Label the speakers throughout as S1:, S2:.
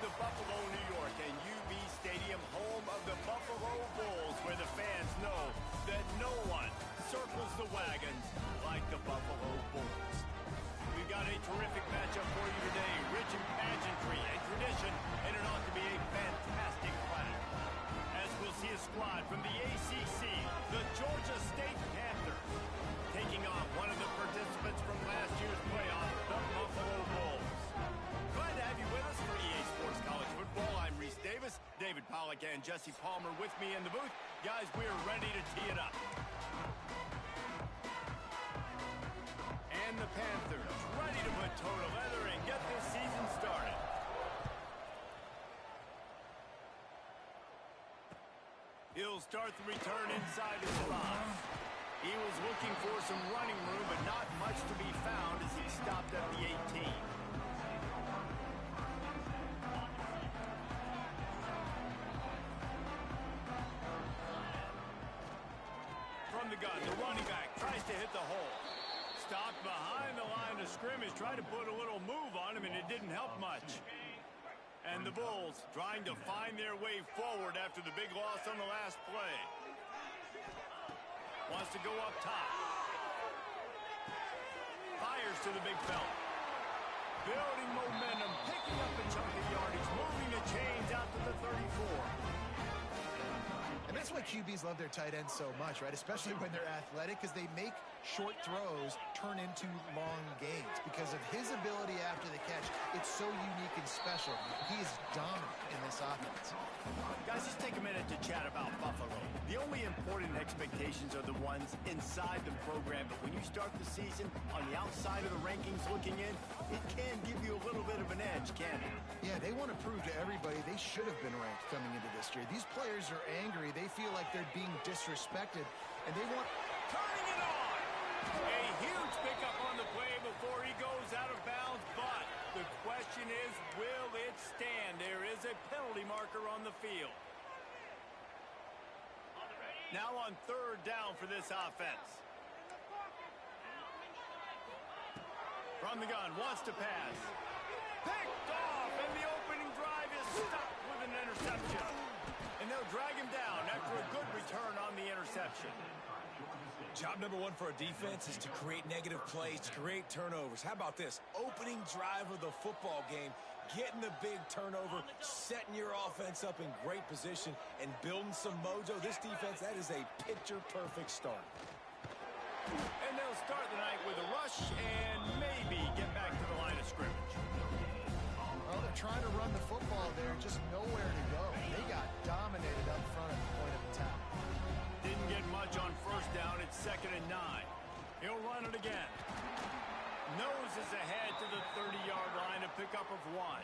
S1: to Buffalo, New York, and UB Stadium, home of the Buffalo Bulls, where the fans know that no one circles the wagons like the Buffalo Bulls. We've got a terrific matchup for you today, rich in pageantry and tradition, and it ought to be a fantastic clash. As we'll see a squad from the ACC, the Georgia State Panthers, taking on one of the participants from last year's playoff, the Buffalo Bulls. Glad to have you with us for EA Sports College Football. I'm Reese Davis, David Pollack and Jesse Palmer with me in the booth. Guys, we're ready to tee it up. And the Panthers ready to put toe to leather and get this season started. He'll start the return inside his box. He was looking for some running room, but not much to be found as he stopped at the 18. From the gun, the running back tries to hit the hole. Stopped behind the line of scrimmage, tried to put a little move on him, and it didn't help much. And the Bulls trying to find their way forward after the big loss on the last play. Wants to go up top. Fires to the big fella. Building momentum, picking up a chunk of yardage, moving the chains out to the 34.
S2: And that's why QBs love their tight ends so much, right? Especially when they're athletic, because they make short throws turn into long gains. Because of his ability after the catch, it's so unique and special. He is dominant in this offense.
S1: Guys, just take a minute to chat about Buffalo. The only important expectations are the ones inside the program, but when you start the season on the outside of the rankings looking in, it can give you a little bit of an edge, can't it?
S2: Yeah, they want to prove to everybody they should have been ranked coming into this year. These players are angry. They feel like they're being disrespected, and they want...
S1: Turning it on! A huge pickup on the play before he goes out of bounds, but the question is, will it stand? There is a penalty marker on the field. Now on third down for this offense. From the gun, wants to pass. Picked off, and the opening drive is stopped with an interception. And they'll drag him down after a good return on the interception.
S3: Job number one for a defense is to create negative plays, to create turnovers. How about this? Opening drive of the football game, getting the big turnover, setting your offense up in great position, and building some mojo. This defense, that is a picture-perfect start.
S1: And they'll start the night with a rush and maybe get back to the line of scrimmage.
S2: Well, they're trying to run the football there, just nowhere to go. They got dominated up front at the point of attack.
S1: Didn't get much on first down. It's 2nd and 9. He'll run it again. Noses ahead to the 30-yard line, a pickup of 1.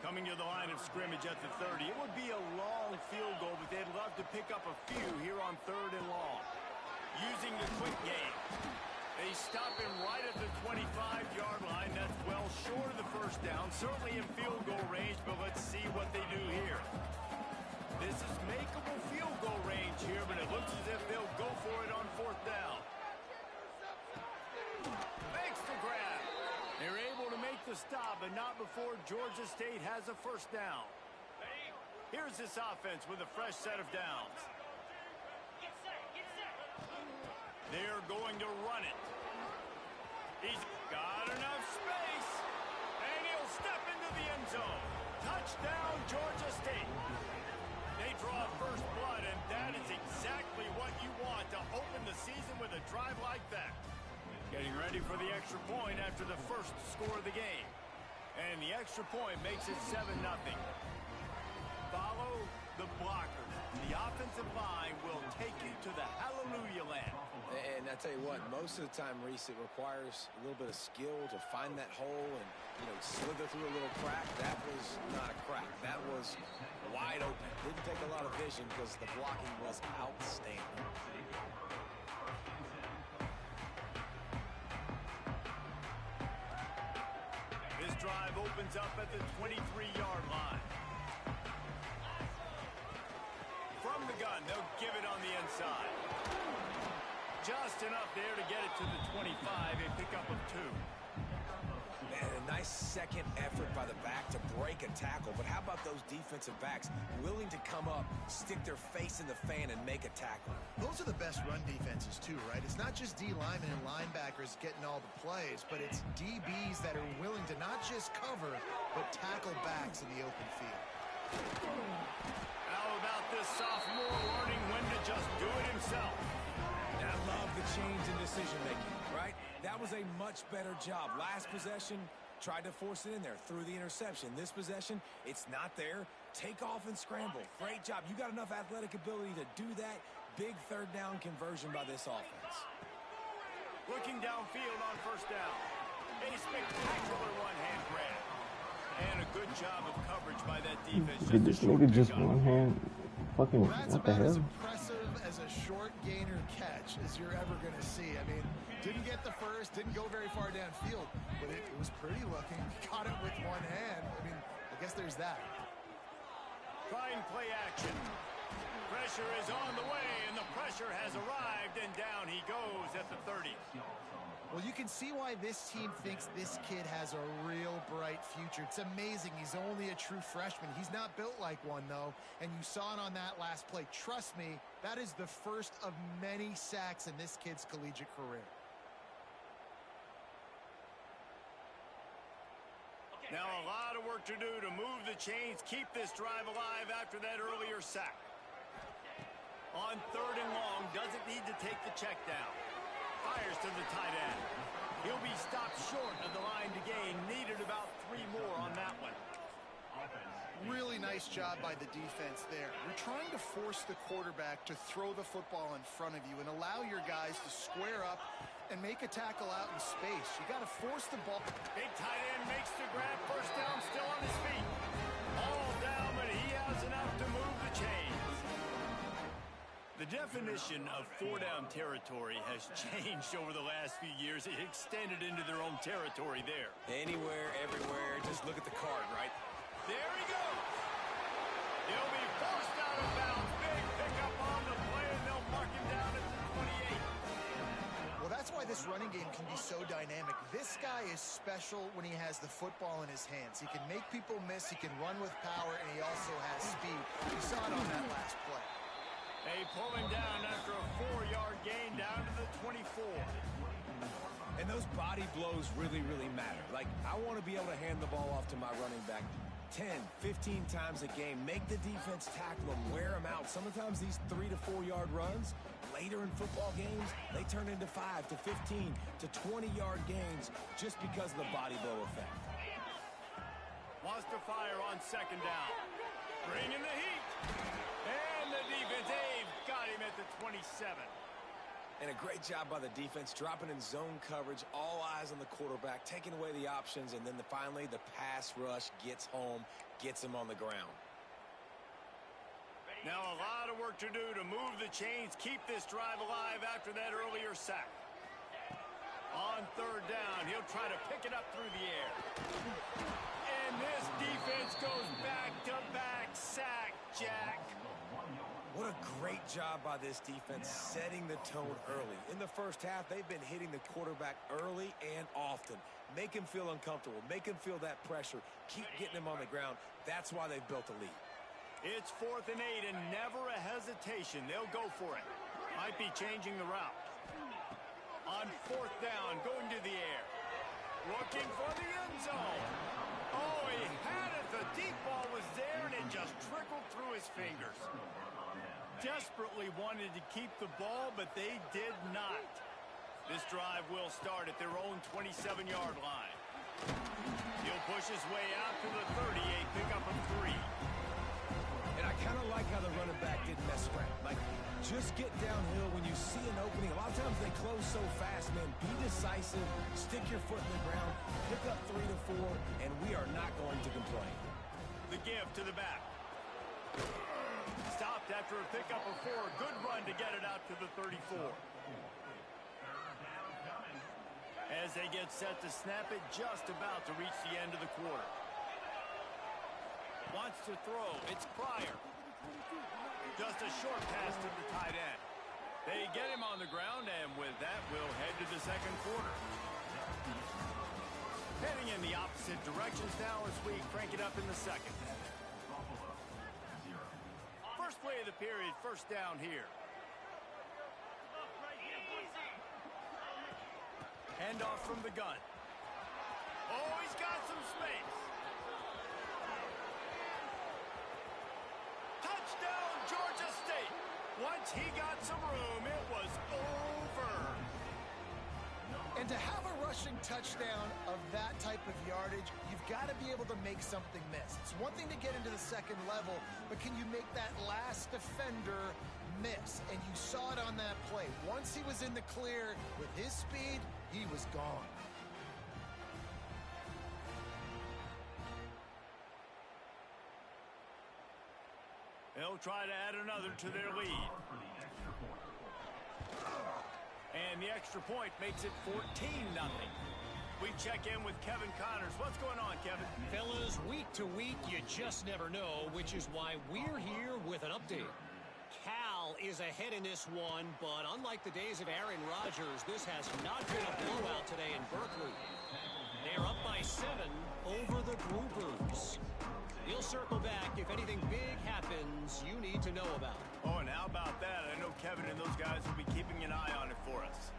S1: Coming to the line of scrimmage at the 30. It would be a long field goal, but they'd love to pick up a few here on 3rd and long. Using the quick game. They stop him right at the 25-yard line. That's well short of the first down. Certainly in field goal range, but let's see what they do here. This is makeable field goal range here, but it looks as if they'll go for it on 4th down. Makes the grab. They're able to make the stop, but not before Georgia State has a first down. Here's this offense with a fresh set of downs. They're going to run it. He's got enough space, and he'll step into the end zone. Touchdown, Georgia State. They draw first blood, and that is exactly what you want to open the season with a drive like that. Getting ready for the extra point after the first score of the game. And the extra point makes it 7-0. Follow the blockers. The offensive line will take you to the hallelujah land.
S3: And I tell you what, most of the time, Reese, it requires a little bit of skill to find that hole and, slither through a little crack. That was not a crack. That was wide open. Didn't take a lot of vision because the blocking was outstanding.
S1: This drive opens up at the 23-yard line. From the gun, they'll give it on the inside. Just enough there to get it to the 25, a pickup of 2.
S3: Man, a nice second effort by the back to break a tackle, but how about those defensive backs willing to come up, stick their face in the fan, and make a tackle?
S2: Those are the best run defenses too, right? It's not just D linemen and linebackers getting all the plays, but it's DBs that are willing to not just cover, but tackle backs in the open field.
S1: How about this sophomore learning when to just do it himself?
S3: And I love the change in decision-making, right? That was a much better job. Last possession, tried to force it in there through the interception. This possession, it's not there. Take off and scramble. Great job. You got enough athletic ability to do that. Big third down conversion by this offense.
S1: Looking downfield on first down. A spectacular one-hand grab. And a good job of coverage by that defense.
S4: Did this nigga just one hand fucking,
S2: That's
S4: what the
S2: about as
S4: hell?
S2: impressive as a short gainer catch as you're ever going to see. I mean, didn't get the first, didn't go very far downfield, but it was pretty looking. Caught it with one hand. I mean, I guess there's that.
S1: Trying play action. Pressure is on the way, and the pressure has arrived, and down he goes at the 30.
S2: Well, you can see why this team thinks this kid has a real bright future. It's amazing. He's only a true freshman. He's not built like one, though, and you saw it on that last play. Trust me, that is the first of many sacks in this kid's collegiate career.
S1: Now a lot of work to do to move the chains, keep this drive alive after that earlier sack. On third and long, doesn't need to take the check down. Fires to the tight end. He'll be stopped short of the line to gain. Needed about 3 more on that one.
S2: Really nice job by the defense there. You're trying to force the quarterback to throw the football in front of you and allow your guys to square up and make a tackle out in space. You got to force the ball.
S1: Big tight end makes the grab. First down, still on his feet. All down, but he has enough to move the chains. The definition of 4-down territory has changed over the last few years. It extended into their own territory there.
S3: Anywhere, everywhere, just look at the card, right?
S1: There he goes. He'll be forced out of bounds. Big pickup on the play, and they'll mark him down at the 28.
S2: Well, that's why this running game can be so dynamic. This guy is special when he has the football in his hands. He can make people miss, he can run with power, and he also has speed. You saw it on that last play.
S1: They pull him down after a 4-yard gain down to the 24.
S3: And those body blows really, really matter. Like, I want to be able to hand the ball off to my running back 10, 15 times a game. Make the defense tackle them, wear them out. Sometimes these 3 to 4-yard runs, later in football games, they turn into 5 to 15 to 20-yard gains just because of the body blow effect.
S1: Wants to fire on second down. Bringing the heat. And the defense, they've got him at the 27.
S3: And a great job by the defense, dropping in zone coverage, all eyes on the quarterback, taking away the options, and then finally the pass rush gets home, gets him on the ground.
S1: Now a lot of work to do to move the chains, keep this drive alive after that earlier sack. On third down, he'll try to pick it up through the air. And this defense goes back-to-back sack, Jack.
S3: What a great job by this defense setting the tone early. In the first half, they've been hitting the quarterback early and often. Make him feel uncomfortable. Make him feel that pressure. Keep getting him on the ground. That's why they've built a lead.
S1: It's 4th and 8 and never a hesitation. They'll go for it. Might be changing the route. On 4th down, going to the air. Looking for the end zone. Oh, he had it. The deep ball was there, and it just trickled through his fingers. Desperately wanted to keep the ball, but they did not. This drive will start at their own 27-yard line. He'll push his way out to the 38, pick up a 3.
S3: And I kind of like how the running back didn't mess around. Like, just get downhill when you see an opening. A lot of times they close so fast, man. Be decisive, stick your foot in the ground, pick up 3 to 4, and we are not going to complain.
S1: The give to the back. Stopped after a pickup of 4. Good run to get it out to the 34. As they get set to snap it, just about to reach the end of the quarter. Wants to throw. It's Pryor. Just a short pass to the tight end. They get him on the ground, and with that, we'll head to the second quarter. Heading in the opposite directions now as we crank it up in the second. First play of the period, first down here. Handoff from the gun. Oh, he's got some space. Touchdown, Georgia State. Once he got some room, it was over.
S2: And to have a rushing touchdown of that type of yardage, you've got to be able to make something miss. It's one thing to get into the second level, but can you make that last defender miss? And you saw it on that play. Once he was in the clear with his speed, he was gone.
S1: They'll try to add another to their lead. And the extra point makes it 14-0. We check in with Kevin Connors. What's going on, Kevin?
S5: Fellas, week to week, you just never know, which is why we're here with an update. Cal is ahead in this one, but unlike the days of Aaron Rodgers, this has not been a blowout today in Berkeley. They're up by 7 over the Groupers. We'll circle back if anything big happens you need to know about.
S1: Oh, and how about that? I know Kevin and those guys will be keeping an eye on it for us.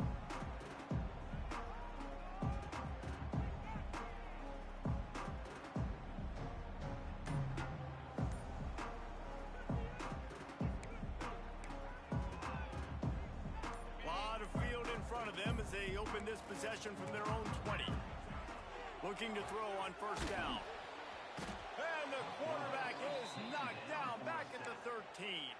S1: A lot of field in front of them as they open this possession from their own 20. Looking to throw on first down. And the quarterback is knocked down back at the 13.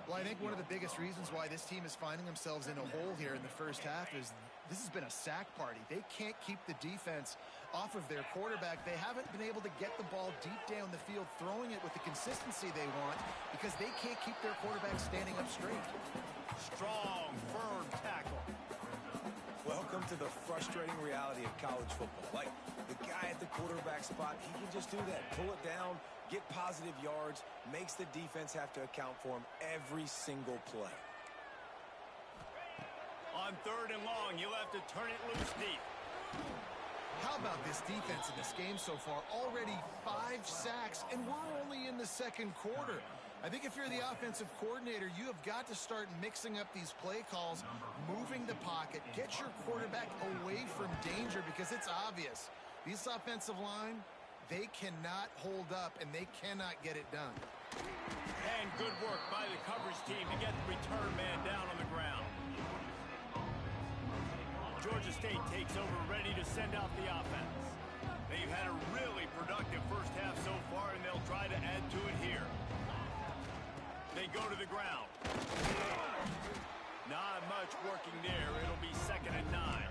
S2: Well, I think one of the biggest reasons why this team is finding themselves in a hole here in the first half is this has been a sack party. They can't keep the defense off of their quarterback. They haven't been able to get the ball deep down the field, throwing it with the consistency they want because they can't keep their quarterback standing up straight.
S1: Strong, firm tackle.
S3: Welcome to the frustrating reality of college football. Like, the guy at the quarterback spot, he can just do that. Pull it down, get positive yards, makes the defense have to account for him every single play.
S1: On third and long, you'll have to turn it loose deep.
S2: How about this defense in this game so far? Already 5 sacks, and we're only in the second quarter. I think if you're the offensive coordinator, you have got to start mixing up these play calls, moving the pocket, get your quarterback away from danger because it's obvious. This offensive line, they cannot hold up, and they cannot get it done.
S1: And good work by the coverage team to get the return man down on the ground. Georgia State takes over, ready to send out the offense. They've had a really productive first half so far, and they'll try to add to it here. They go to the ground. Not much working there. It'll be 2nd and 9.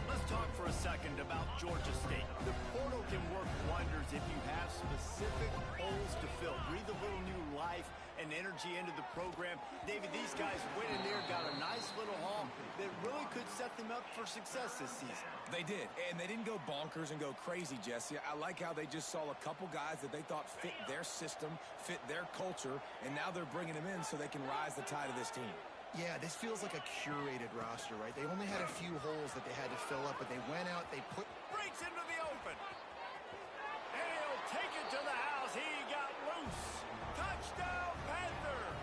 S1: Let's talk for a second about Georgia State. The portal can work wonders if you have specific holes to fill. Breathe a little new life and energy into the program. David, these guys went in there, got a nice little haul that really could set them up for success this season.
S3: They did, and they didn't go bonkers and go crazy, Jesse. I like how they just saw a couple guys that they thought fit their system, fit their culture, and now they're bringing them in so they can rise the tide of this team.
S2: Yeah, this feels like a curated roster, right? They only had a few holes that they had to fill up, but they went out, they put...
S1: Breaks into the open. And he'll take it to the house. He got loose. Touchdown, Panthers.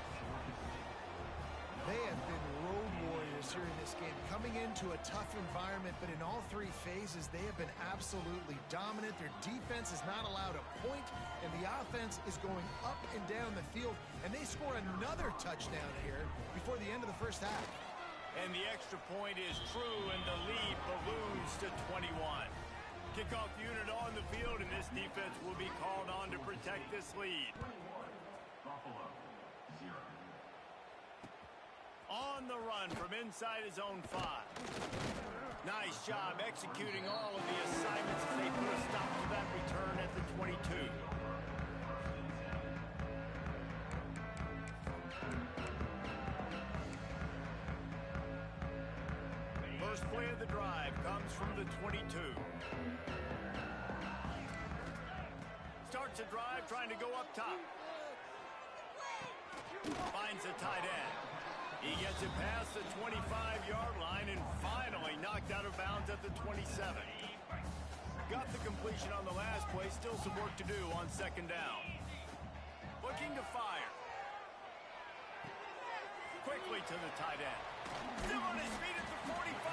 S2: They have been road warriors here in this game, coming into a tough environment, but in all 3 phases, they have been absolutely dominant. Their defense is not allowed a point, and the offense is going up and down the field, and they score another touchdown here before the end of the first half.
S1: And the extra point is true, and the lead balloons to 21. Kickoff unit on the field, and this defense will be called on to protect this lead. On the run from inside his own 5. Nice job executing all of the assignments as they put a stop to that return at the 22. First play of the drive comes from the 22. Starts a drive trying to go up top. Finds a tight end. He gets it past the 25-yard line and finally knocked out of bounds at the 27. got the completion on the last play. Still some work to do on second down. Looking to fire. Quickly to the tight end. Still on his feet at the 45.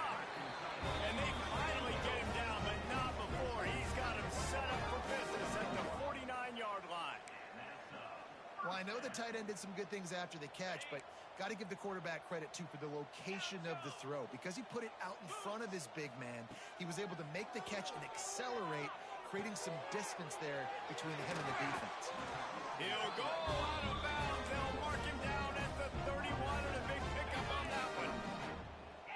S1: And they finally get him down, but not before. He's got him set up for business at the 49-yard line.
S2: Well, I know the tight end did some good things after the catch, but got to give the quarterback credit, too, for the location of the throw. Because he put it out in front of his big man, he was able to make the catch and accelerate, creating some distance there between him and the defense.
S1: He'll go out of bounds. They'll mark him down at the 31, and a big pickup on that one.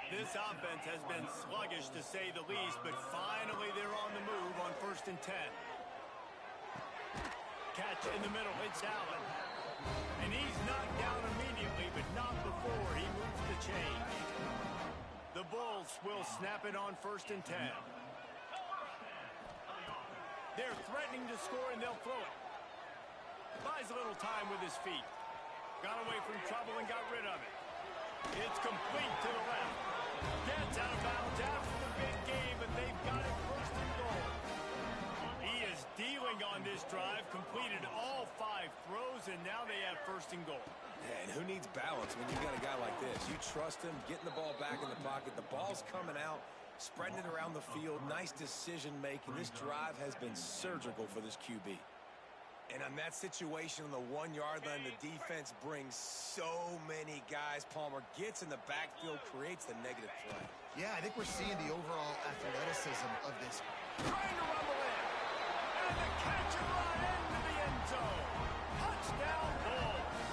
S1: This offense has been sluggish, to say the least, but finally they're on the move on 1st and 10. Catch in the middle, it's Allen. And he's knocked down immediately, but not before he moves the change. The Bulls will snap it on 1st and 10. They're threatening to score, and they'll throw it. Buys a little time with his feet. Got away from trouble and got rid of it. It's complete to the left. Gets out of bounds after the big game, but they've got it 1st and goal. He is dealing on this drive, completed all 5 throws, and now they have 1st and goal.
S3: And who needs balance when you got a guy like this? You trust him, getting the ball back in the pocket. The ball's coming out, spreading it around the field. Nice decision-making. This drive has been surgical for this QB. And on that situation on the 1-yard line, the defense brings so many guys. Palmer gets in the backfield, creates the negative play.
S2: Yeah, I think we're seeing the overall athleticism of this.
S1: Trying to rumble in. And the catch and run into the end zone. Touchdown, Bulls.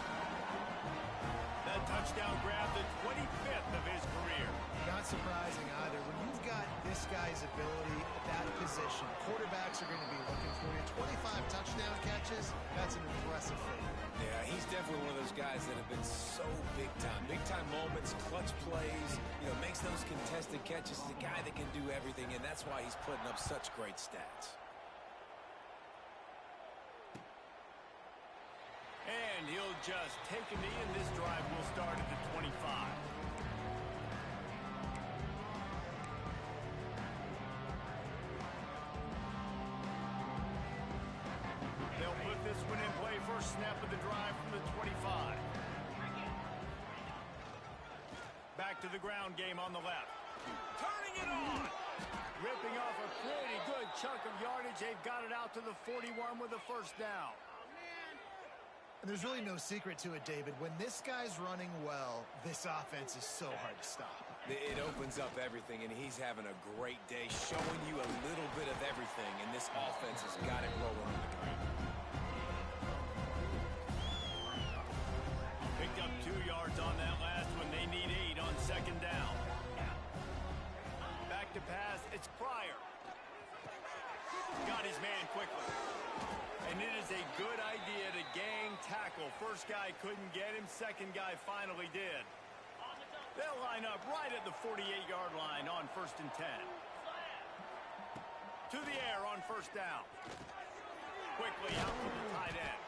S1: That touchdown grab, the 25th of his career.
S2: Not surprising either. When you've got this guy's ability at that position, quarterbacks are going to be looking for you. 25 touchdown catches, that's an impressive feat.
S3: Yeah, he's definitely one of those guys that have been so big time. Big time moments, clutch plays, makes those contested catches. He's a guy that can do everything, and that's why he's putting up such great stats.
S1: And he'll just take a knee, and this drive will start at the 25. They'll put this one in play. First snap of the drive from the 25. Back to the ground game on the left. Turning it on. Ripping off a pretty good chunk of yardage. They've got it out to the 41 with a 1st down.
S2: And there's really no secret to it, David. When this guy's running well, this offense is so hard to stop.
S3: It opens up everything, and he's having a great day, showing you a little bit of everything, and this offense has got it rolling on the ground.
S1: Picked up 2 yards on that last one. They need 8 on 2nd down. Back to pass. It's Pryor. Got his man quickly. And it is a good idea to gang tackle. First guy couldn't get him. Second guy finally did. They'll line up right at the 48-yard line on 1st and 10. To the air on 1st down. Quickly out to the tight end.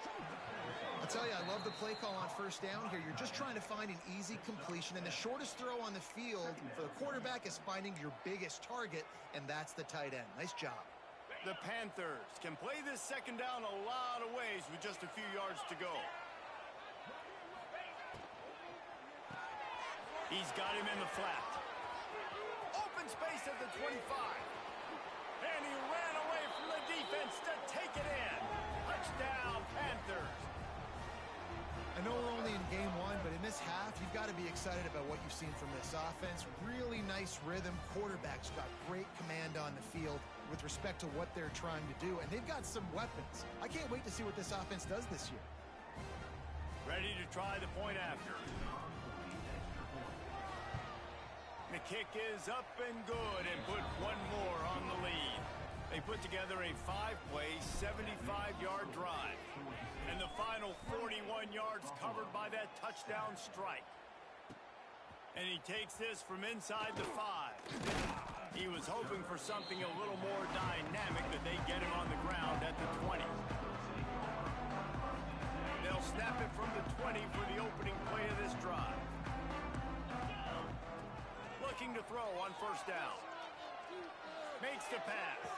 S2: I'll tell you, I love the play call on 1st down here. You're just trying to find an easy completion, and the shortest throw on the field for the quarterback is finding your biggest target, and that's the tight end. Nice job.
S1: The Panthers can play this 2nd down a lot of ways with just a few yards to go. He's got him in the flat. Open space at the 25. And he ran away from the defense to take it in. Touchdown, Panthers.
S2: I know we're only in game 1, but in this half, you've got to be excited about what you've seen from this offense. Really nice rhythm. Quarterback's got great command on the field with respect to what they're trying to do, and they've got some weapons. I can't wait to see what this offense does this year.
S1: Ready to try the point after. The kick is up and good, and put one more on the lead. They put together a 5-play, 75-yard drive. And the final 41 yards covered by that touchdown strike. And he takes this from inside the 5. He was hoping for something a little more dynamic, but they get him on the ground at the 20. They'll snap it from the 20 for the opening play of this drive. Looking to throw on 1st down. Makes the pass.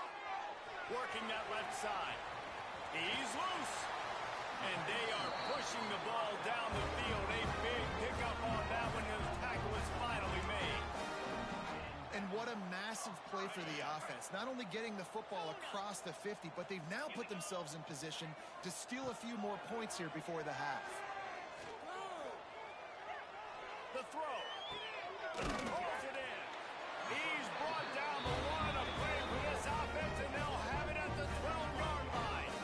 S1: Working that left side. He's loose. And they are pushing the ball down the field. A big pickup on that one. The tackle is finally made.
S2: And what a massive play for the offense. Not only getting the football across the 50, but they've now put themselves in position to steal a few more points here before the half.
S1: The throw. Pulls it in. He's brought down the one. A play for this offense, and they'll have it at the 12-yard line.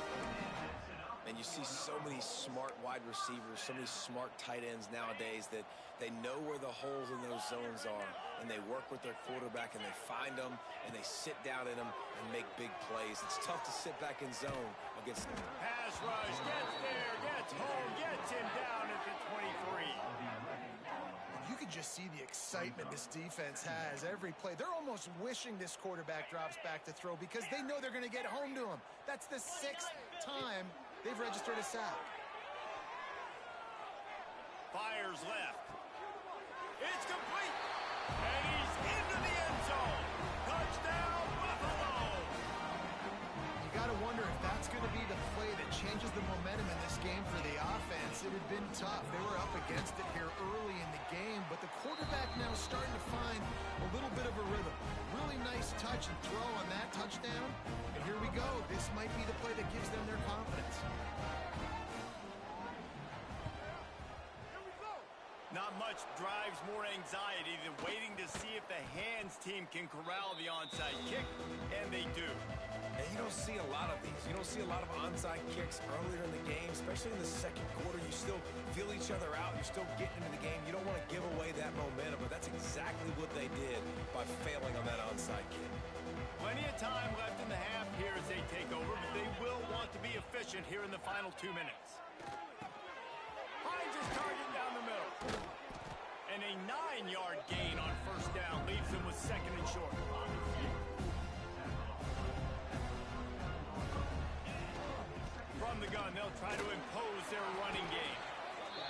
S3: And you see so many smart wide receivers, so many smart tight ends nowadays that they know where the holes in those zones are, and they work with their quarterback, and they find them, and they sit down in them and make big plays. It's tough to sit back in zone against them.
S1: Pass rush, gets there, gets home, gets him down at the 23.
S2: You can just see the excitement this defense has every play. They're almost wishing this quarterback drops back to throw because they know they're going to get home to him. That's the 6th time they've registered a sack.
S1: Fires left. It's complete. And he's into the end zone. Touchdown, Buffalo.
S2: You got to wonder if that's going to be the play that changes the momentum in this game for the offense. It had been tough. They were up against it here early in the game, but the quarterback now starting to find a little bit of a rhythm. Really nice touch and throw on that touchdown. And here we go. This might be the play that gives them their confidence.
S1: Not much drives more anxiety than waiting to see if the hands team can corral the onside kick, and they do.
S3: And you don't see a lot of these. You don't see a lot of onside kicks earlier in the game, especially in the second quarter. You still feel each other out. You're still getting into the game. You don't want to give away that momentum, but that's exactly what they did by failing on that onside kick.
S1: Plenty of time left in the half here as they take over, but they will want to be efficient here in the final 2 minutes. Finds his target down the middle. And a 9-yard gain on first down leaves them with 2nd and short. From the gun, they'll try to impose their running game.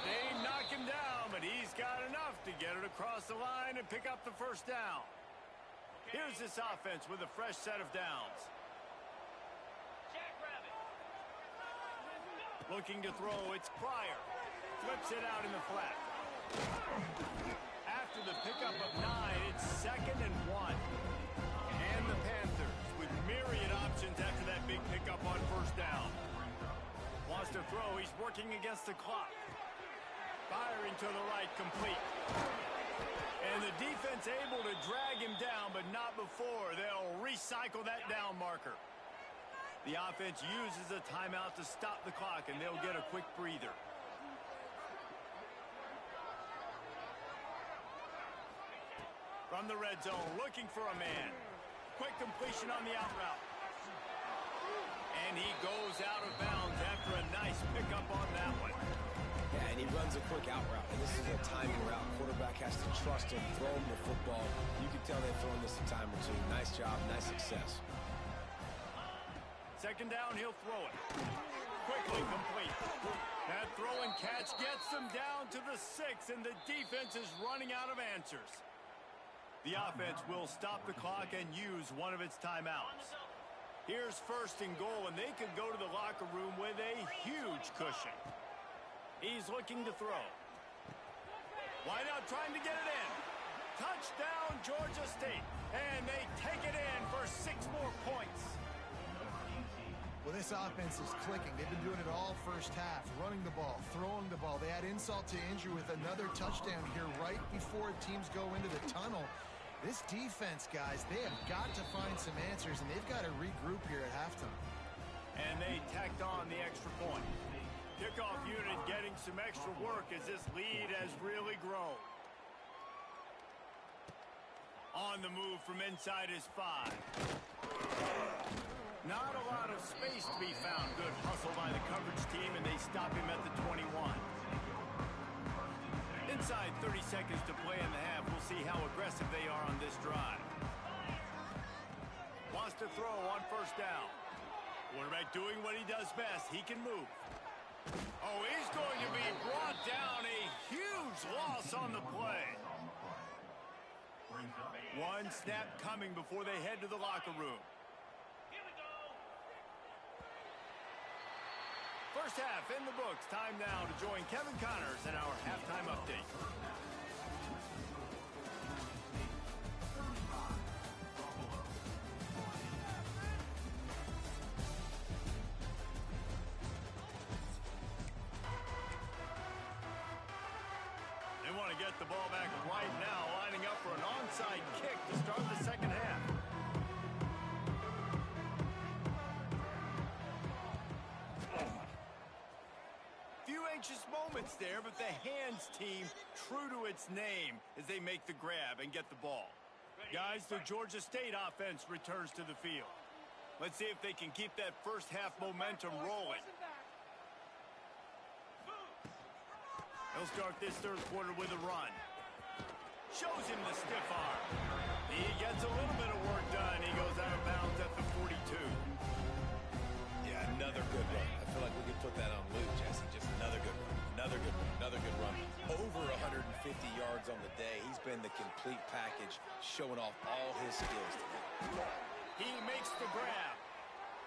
S1: They knock him down, but he's got enough to get it across the line and pick up the first down. Here's this offense with a fresh set of downs. Looking to throw, it's Pryor. Flips it out in the flat. After the pickup of 9, it's 2nd and 1. And the Panthers with myriad options after that big pickup on first down. Wants to throw, he's working against the clock. Firing to the right, complete. And the defense able to drag him down, but not before. They'll recycle that down marker. The offense uses a timeout to stop the clock, and they'll get a quick breather. From the red zone, looking for a man. Quick completion on the out route. And he goes out of bounds after a nice pickup on that one.
S3: Yeah, and he runs a quick out route, and this is a timing route. Quarterback has to trust him, throw him the football. You can tell they've thrown this a time or two. Nice job, nice success.
S1: 2nd down, he'll throw it. Quickly complete. That throw and catch gets them down to the 6, and the defense is running out of answers. The offense will stop the clock and use one of its timeouts. Here's 1st and goal, and they could go to the locker room with a huge cushion. He's looking to throw. Wide out trying to get it in. Touchdown, Georgia State. And they take it in for 6 more points.
S2: Well, this offense is clicking. They've been doing it all first half, running the ball, throwing the ball. They had insult to injury with another touchdown here right before teams go into the tunnel. This defense, guys, they have got to find some answers, and they've got to regroup here at halftime.
S1: And they tacked on the extra point. Kickoff unit getting some extra work as this lead has really grown. On the move from inside his 5. Not a lot of space to be found. Good hustle by the coverage team, and they stop him at the 21. Inside 30 seconds to play in the half. We'll see how aggressive they are on this drive. Wants to throw on first down. Quarterback doing what he does best. He can move. Oh, he's going to be brought down. A huge loss on the play. One snap coming before they head to the locker room. First half in the books. Time now to join Kevin Connors in our halftime update. They want to get the ball back right now, lining up for an onside kick to start the second half. Few anxious moments there, but the hands team true to its name as they make the grab and get the ball. Guys, the Georgia State offense returns to the field. Let's see if they can keep that first half momentum rolling. He'll start this third quarter with a run. Shows him the stiff arm. He gets a little bit of work done. He goes out of bounds at the 42.
S3: Yeah, another good run. I feel like we could put that on loop, Jesse. Just another good run. Another good run. Another good run. Over 150 yards on the day. He's been the complete package, showing off all his skills today.
S1: He makes the grab.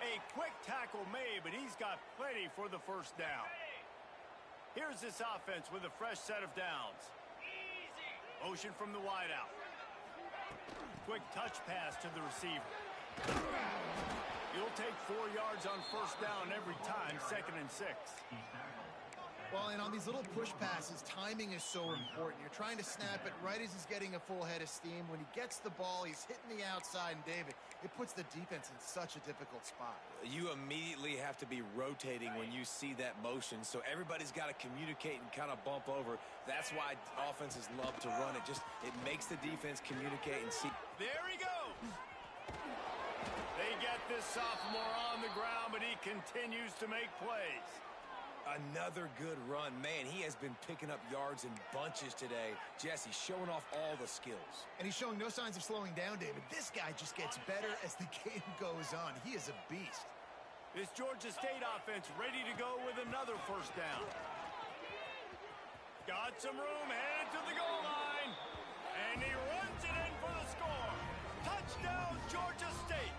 S1: A quick tackle made, but he's got plenty for the first down. Here's this offense with a fresh set of downs. Motion from the wideout. Quick touch pass to the receiver. He'll take 4 yards on first down every time, 2nd and 6.
S2: Well, and on these little push passes, timing is so important. You're trying to snap it right as he's getting a full head of steam. When he gets the ball, he's hitting the outside, and David, it puts the defense in such a difficult spot.
S3: You immediately have to be rotating when you see that motion, so everybody's got to communicate and kind of bump over. That's why offenses love to run it. It makes the defense communicate and see.
S1: There he goes. They get this sophomore on the ground, but he continues to make plays.
S3: Another good run. Man, he has been picking up yards in bunches today. Jesse showing off all the skills.
S2: And he's showing no signs of slowing down, David. This guy just gets better as the game goes on. He is a beast.
S1: This Georgia State offense ready to go with another first down. Got some room, headed to the goal line. And he runs it in for the score. Touchdown, Georgia State.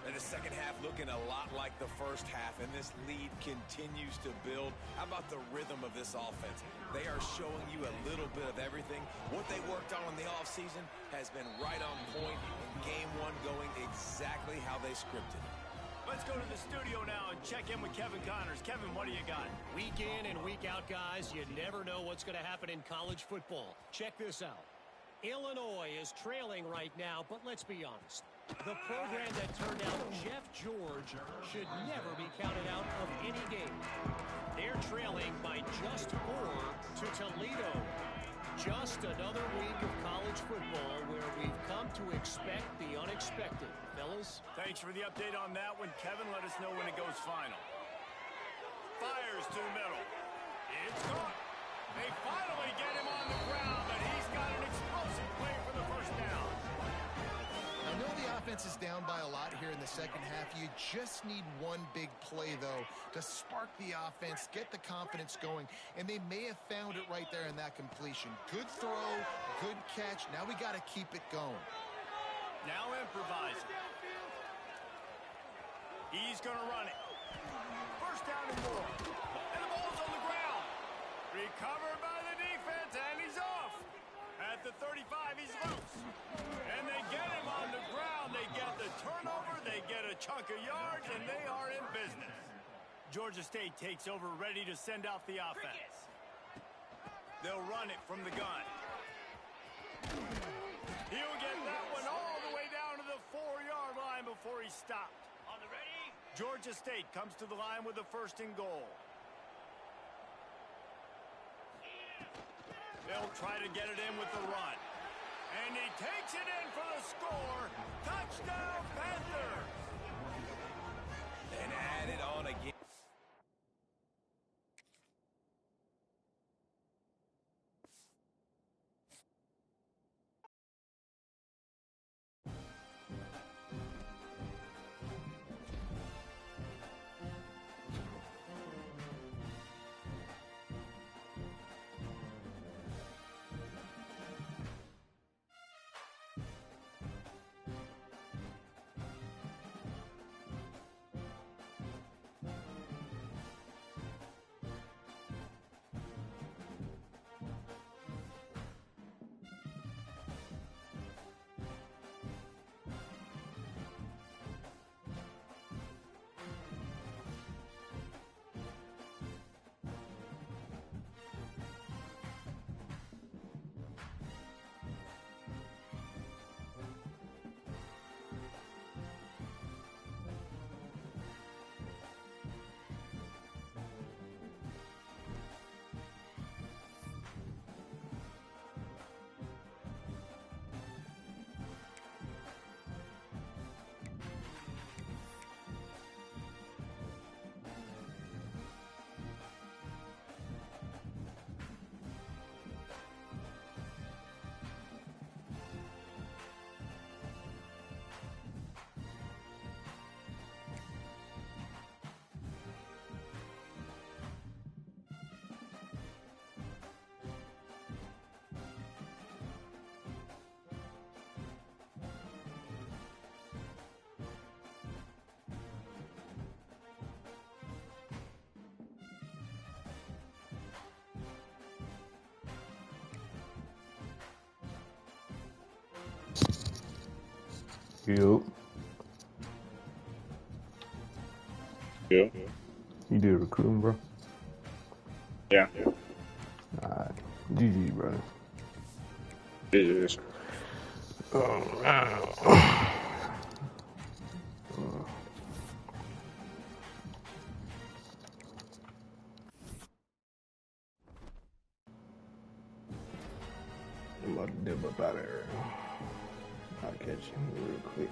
S3: And the second half looking a lot like the first half, and this lead continues to build. How about the rhythm of this offense? They are showing you a little bit of everything. What they worked on in the offseason has been right on point, and game one going exactly how they scripted it.
S1: Let's go to the studio now and check in with Kevin Connors. Kevin, what do you got?
S5: Week in and week out, guys, you never know what's going to happen in college football. Check this out. Illinois is trailing right now, but let's be honest. The program that turned out Jeff George should never be counted out of any game. They're trailing by just 4 to Toledo. Just another week of college football where we've come to expect the unexpected. Fellas?
S1: Thanks for the update on that one, Kevin. Let us know when it goes final. Fires to the middle. It's caught. They finally get him on the ground, but he's got an explosive play for the first down.
S2: I know the offense is down by a lot here in the second half. You just need one big play, though, to spark the offense, get the confidence going, and they may have found it right there in that completion. Good throw, good catch. Now we got to keep it going.
S1: Now improvising. He's going to run it. First down and more. And the ball's on the ground. Recovered by the defense, and he's off. At the 35, he's loose. And they get him on the ground. They get the turnover. They get a chunk of yards, and they are in business. Georgia State takes over, ready to send out the offense. They'll run it from the gun. He'll get that one all the way down to the 4-yard line before he's stopped. On the ready. Georgia State comes to the line with a 1st and goal. They'll try to get it in with the run. And he takes it in for the score. Touchdown, Panthers!
S3: And add it on again.
S4: Yep.
S6: Yeah.
S4: You did recruiting, bro?
S6: Yeah.
S4: Alright. GG, bro.
S6: It is.
S4: I'm about to dip up out of here. I'll catch you real quick.